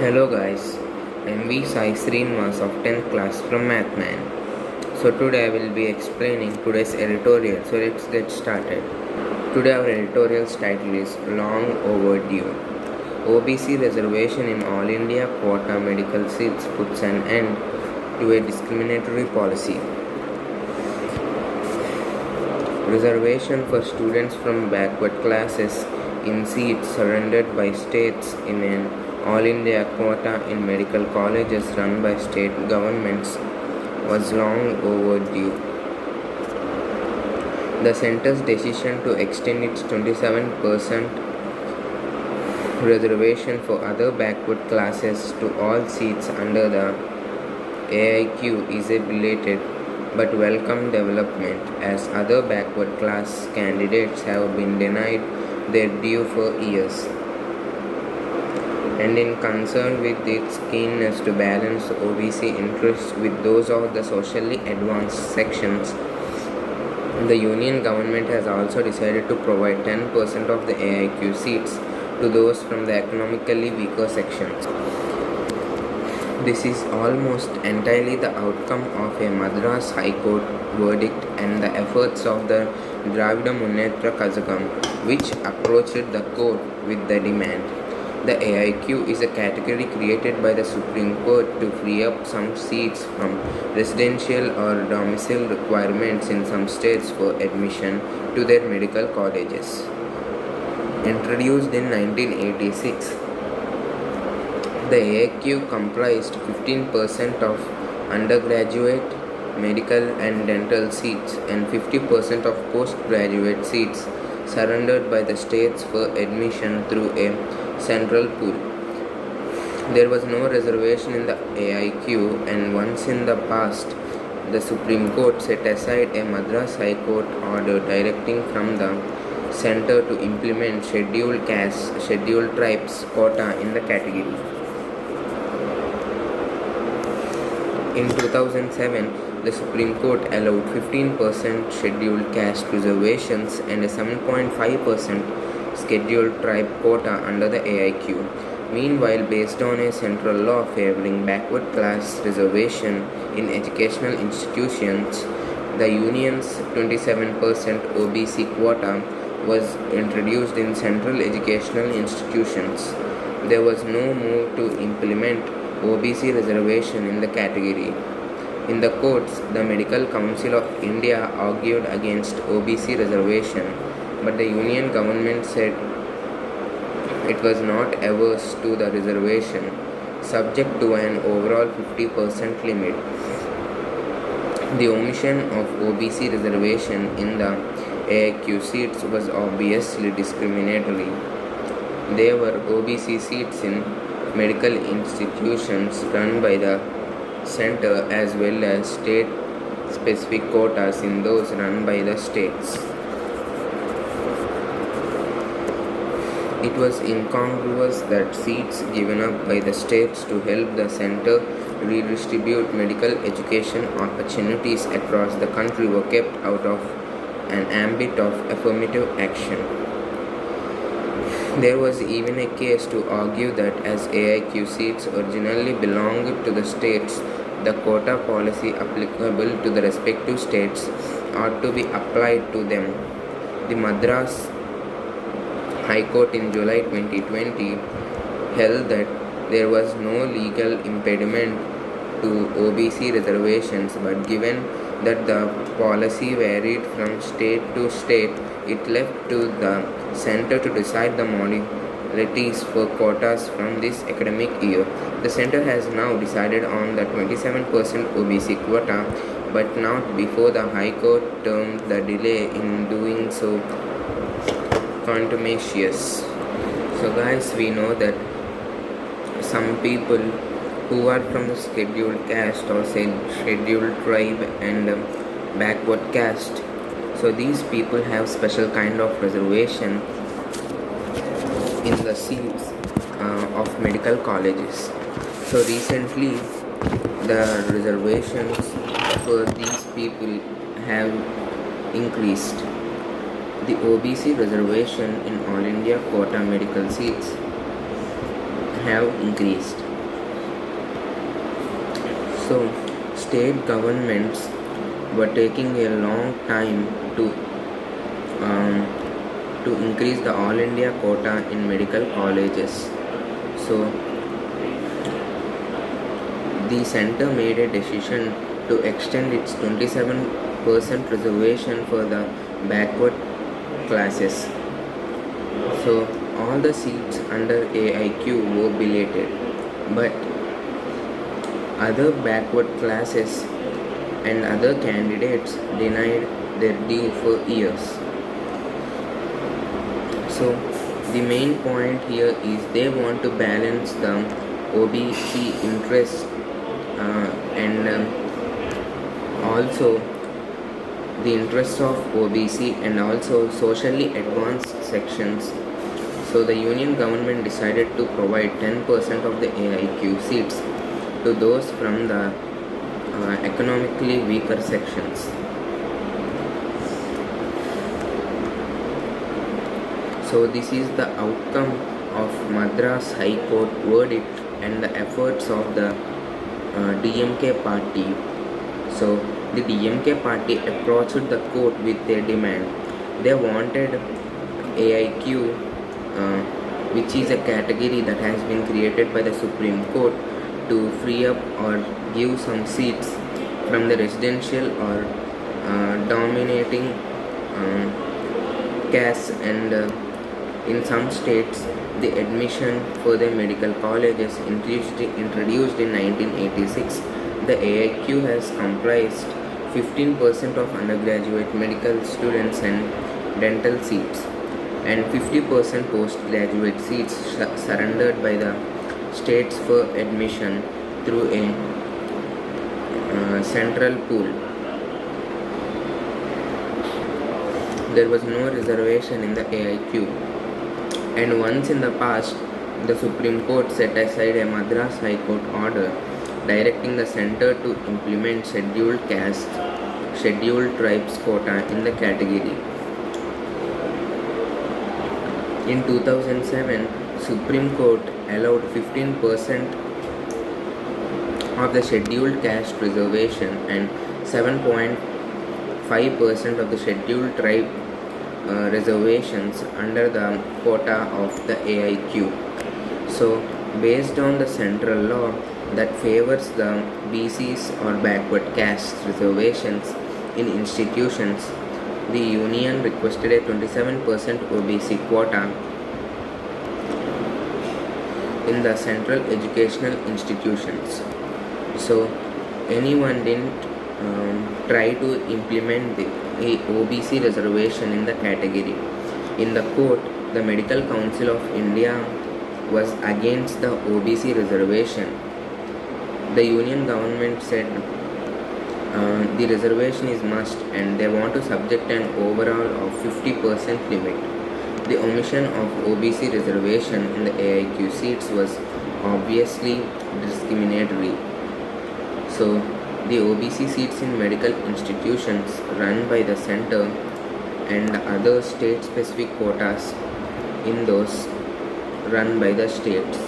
Hello guys, I am V Sai Srinivas of 10th class from Math Man. So today I will be explaining today's editorial. So let's get started. Today our editorial's title is Long Overdue. OBC reservation in All India quota medical seats puts an end to a discriminatory policy. Reservation for students from backward classes in seats surrendered by states in an all India quota in medical colleges run by state governments was long overdue. The centre's decision to extend its 27% reservation for other backward classes to all seats under the AIQ is a belated but welcome development, as other backward class candidates have been denied their due for years. And in concern with its keenness to balance OBC interests with those of the socially advanced sections, the Union government has also decided to provide 10% of the AIQ seats to those from the economically weaker sections. This is almost entirely the outcome of a Madras High Court verdict and the efforts of the Dravida Munnetra Kazhagam, which approached the court with the demand. The AIQ is a category created by the Supreme Court to free up some seats from residential or domicile requirements in some states for admission to their medical colleges. Introduced in 1986, the AIQ comprised 15% of undergraduate medical and dental seats and 50% of postgraduate seats surrendered by the states for admission through a central pool. There was no reservation in the AIQ, and once in the past, the Supreme Court set aside a Madras High Court order directing from the centre to implement scheduled castes, scheduled tribes quota in the category. In 2007, the Supreme Court allowed 15% scheduled caste reservations and a 7.5% scheduled tribe quota under the AIQ. Meanwhile, based on a central law favoring backward class reservation in educational institutions, the Union's 27% OBC quota was introduced in central educational institutions. There was no move to implement OBC reservation in the category. In the courts, the Medical Council of India argued against OBC reservation, but the Union government said it was not averse to the reservation, subject to an overall 50% limit. The omission of OBC reservation in the AIQ seats was obviously discriminatory. There were OBC seats in medical institutions run by the centre as well as state specific quotas in those run by the states. It was incongruous that seats given up by the states to help the centre redistribute medical education opportunities across the country were kept out of an ambit of affirmative action. There was even a case to argue that as AIQ seats originally belonged to the states, the quota policy applicable to the respective states ought to be applied to them. The Madras High Court in July 2020 held that there was no legal impediment to OBC reservations, but given that the policy varied from state to state, it left to the centre to decide the modalities for quotas from this academic year. The centre has now decided on the 27% OBC quota, but not before the High Court termed the delay in doing so contumacious. So guys, we know that some people who are from the scheduled caste or say scheduled tribe and backward caste, so these people have special kind of reservation in the seats of medical colleges. So recently the reservations for these people have increased. The OBC reservation in All India quota medical seats have increased. So state governments were taking a long time um, to increase the all India quota in medical colleges. So the center made a decision to extend its 27% reservation for the backward classes. So all the seats under AIQ were belated, but other backward classes and other candidates denied their due for years. So the main point here is they want to balance the OBC interest and also the interests of OBC and also socially advanced sections. So the union government decided to provide 10% of the AIQ seats to those from the economically weaker sections. So this is the outcome of Madras High Court verdict and the efforts of the DMK party. So the DMK party approached the court with their demand. They wanted AIQ, which is a category that has been created by the Supreme Court, to free up or give some seats from the residential or dominating castes, and in some states the admission for the medical colleges introduced in 1986. The AIQ has comprised 15% of undergraduate medical students and dental seats, and 50% postgraduate seats surrendered by the states for admission through a central pool. There was no reservation in the AIQ, and once in the past, the Supreme Court set aside a Madras High Court order directing the center to implement scheduled castes, scheduled tribes quota in the category. In 2007, Supreme Court allowed 15% of the scheduled caste reservation and 7.5% of the scheduled tribe reservations under the quota of the AIQ. So based on the central law that favors the BCs or backward caste reservations in institutions, the union requested a 27% OBC quota in the central educational institutions. So anyone didn't try to implement the OBC reservation in the category. In the court, the Medical Council of India was against the OBC reservation. The union government said the reservation is must, and they want to subject an overall of 50% limit. The omission of OBC reservation in the AIQ seats was obviously discriminatory. So the OBC seats in medical institutions run by the center and other state specific quotas in those run by the states.